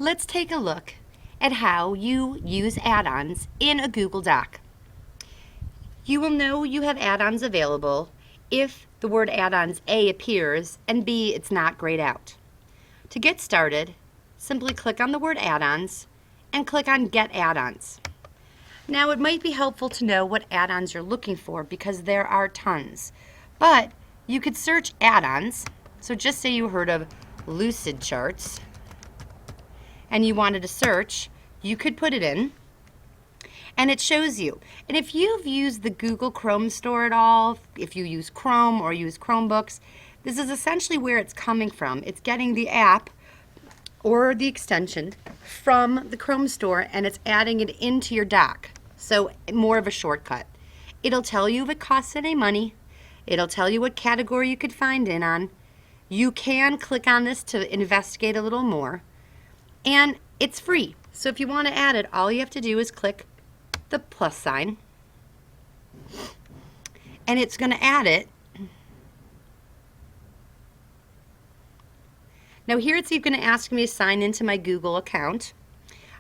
Let's take a look at how you use add-ons in a Google Doc. You will know you have add-ons available if the word add-ons A appears and B, it's not grayed out. To get started, simply click on the word add-ons and click on Get Add-ons. Now it might be helpful to know what add-ons you're looking for because there are tons. But you could search add-ons. So just say you heard of Lucid Charts and you wanted to search, you could put it in and it shows you. And if you've used the Google Chrome store at all, if you use Chrome or use Chromebooks, this is essentially where it's coming from. It's getting the app or the extension from the Chrome store and it's adding it into your doc. So more of a shortcut. It'll tell you if it costs any money. It'll tell you what category you could find in on. You can click on this to investigate a little more. And it's free. So if you want to add it, all you have to do is click the plus sign. And it's going to add it. Now here it's going to ask me to sign into my Google account.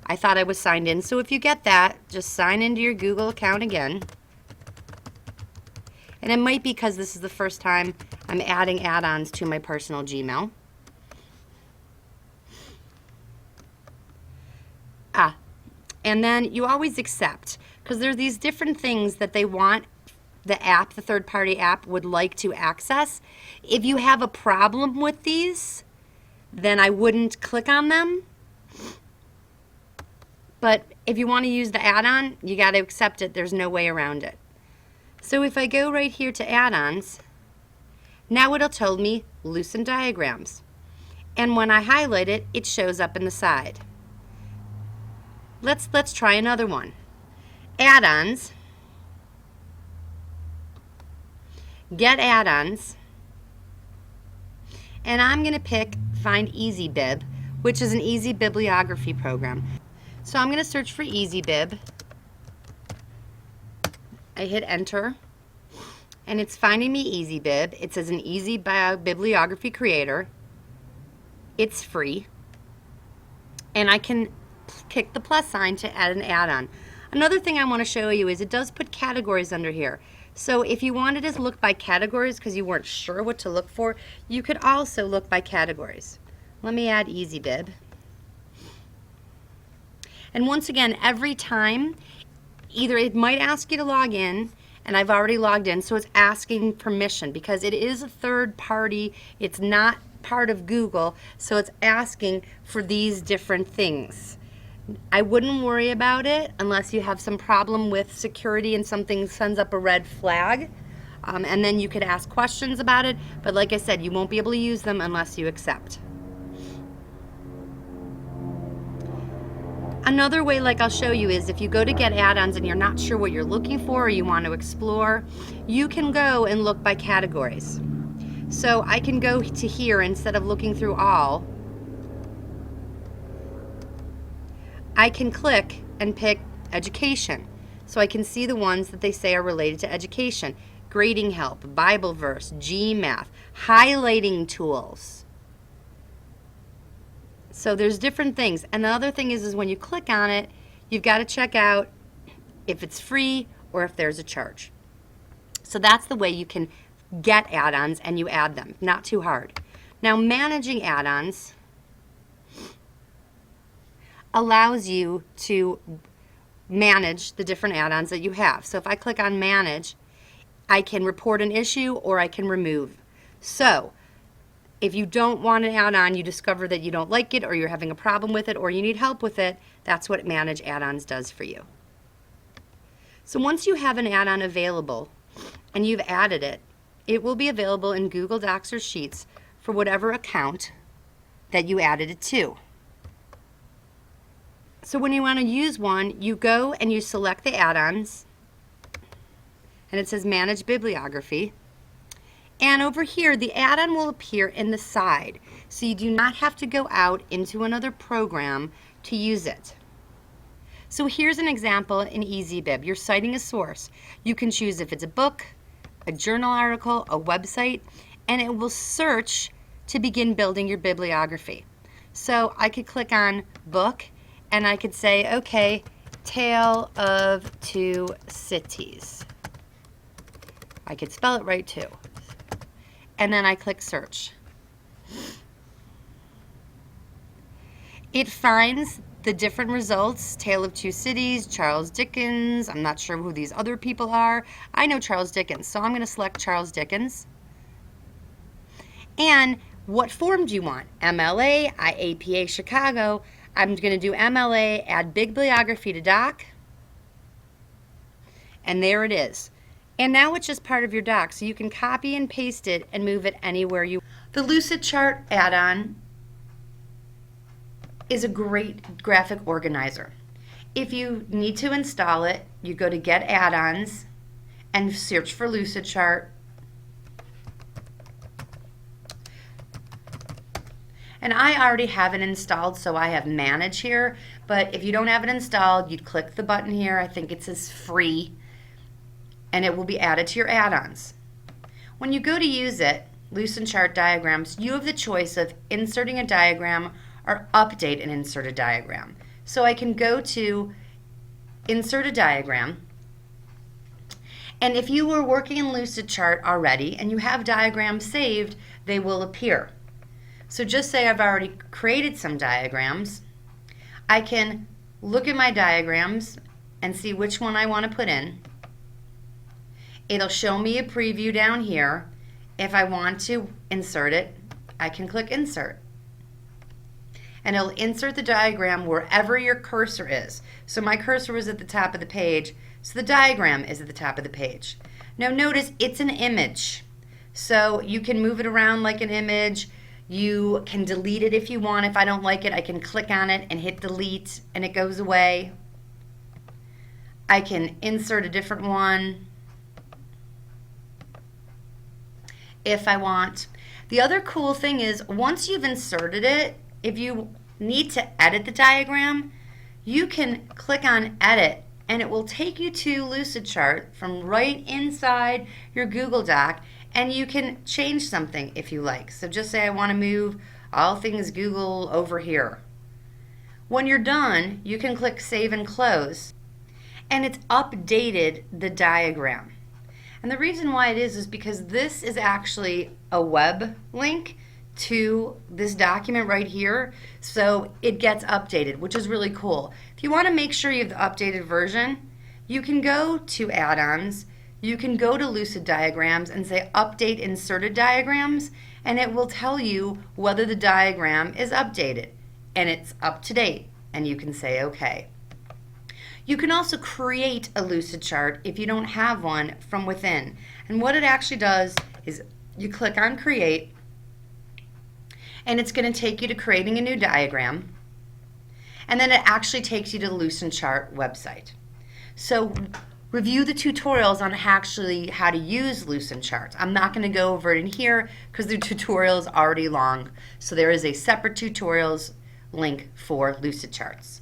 I thought I was signed in, so if you get that, just sign into your Google account again. And it might be because this is the first time I'm adding add-ons to my personal Gmail. And then you always accept, because there are these different things that they want the app, the third-party app, would like to access. If you have a problem with these, then I wouldn't click on them. But if you want to use the add-on, you got to accept it. There's no way around it. So if I go right here to add-ons, now it'll tell me Lucid Diagrams. And when I highlight it, it shows up in the side. Let's try another one. Add-ons. Get add-ons. And I'm going to pick Find Easybib, which is an easy bibliography program. So I'm going to search for Easybib. I hit enter and it's finding me Easybib. It says an easy bibliography creator. It's free. And I can click the plus sign to add an add-on. Another thing I want to show you is it does put categories under here. So if you wanted to look by categories because you weren't sure what to look for, you could also look by categories. Let me add Easybib. And once again, every time, either it might ask you to log in, and I've already logged in, so it's asking permission because it is a third party, it's not part of Google, so it's asking for these different things. I wouldn't worry about it unless you have some problem with security and something sends up a red flag, and then you could ask questions about it, but like I said, you won't be able to use them unless you accept. Another way, like I'll show you, is if you go to get add-ons and you're not sure what you're looking for or you want to explore, you can go and look by categories. So I can go to here instead of looking through all. I can click and pick education. So I can see the ones that they say are related to education. Grading help, Bible verse, GMath, highlighting tools. So there's different things. And the other thing is when you click on it, you've got to check out if it's free or if there's a charge. So that's the way you can get add-ons and you add them. Not too hard. Now managing add-ons allows you to manage the different add-ons that you have. So if I click on manage, I can report an issue or I can remove. So if you don't want an add-on, you discover that you don't like it or you're having a problem with it or you need help with it, that's what Manage Add-ons does for you. So once you have an add-on available and you've added it, it will be available in Google Docs or Sheets for whatever account that you added it to. So when you want to use one, you go and you select the add-ons and it says Manage Bibliography. And over here, the add-on will appear in the side, so you do not have to go out into another program to use it. So here's an example in Easybib. You're citing a source. You can choose if it's a book, a journal article, a website, and it will search to begin building your bibliography. So I could click on book and I could say, okay, Tale of Two Cities. I could spell it right too. And then I click search. It finds the different results, Tale of Two Cities, Charles Dickens. I'm not sure who these other people are. I know Charles Dickens, so I'm going to select Charles Dickens. And what form do you want? MLA, IAPA Chicago. I'm going to do MLA, add Bibliography to doc. And there it is. And now it's just part of your doc, so you can copy and paste it and move it anywhere you want. The Lucidchart add-on is a great graphic organizer. If you need to install it, you go to Get Add-ons and search for Lucidchart. And I already have it installed, so I have Manage here. But if you don't have it installed, you'd click the button here. I think it says Free, and it will be added to your add-ons. When you go to use it, Lucidchart Diagrams, you have the choice of inserting a diagram or update and insert a diagram. So I can go to Insert a Diagram, and if you were working in Lucidchart already and you have diagrams saved, they will appear. So just say I've already created some diagrams. I can look at my diagrams and see which one I want to put in. It'll show me a preview down here. If I want to insert it, I can click Insert. And it'll insert the diagram wherever your cursor is. So my cursor was at the top of the page, so the diagram is at the top of the page. Now notice it's an image. So you can move it around like an image. You can delete it if you want. If I don't like it, I can click on it and hit delete and it goes away. I can insert a different one if I want. The other cool thing is once you've inserted it, if you need to edit the diagram, you can click on Edit and it will take you to Lucidchart from right inside your Google Doc, and you can change something if you like. So just say I want to move all things Google over here. When you're done, you can click Save and Close, and it's updated the diagram. And the reason why it is because this is actually a web link to this document right here, so it gets updated, which is really cool. If you want to make sure you have the updated version, you can go to Add-ons, you can go to Lucid Diagrams and say Update Inserted Diagrams, and it will tell you whether the diagram is updated and it's up to date, and you can say OK. You can also create a Lucidchart if you don't have one from within. And what it actually does is you click on Create, and it's going to take you to creating a new diagram, and then it actually takes you to the Lucidchart website. So review the tutorials on actually how to use Lucidchart. I'm not going to go over it in here because the tutorial is already long, so there is a separate tutorials link for Lucidcharts.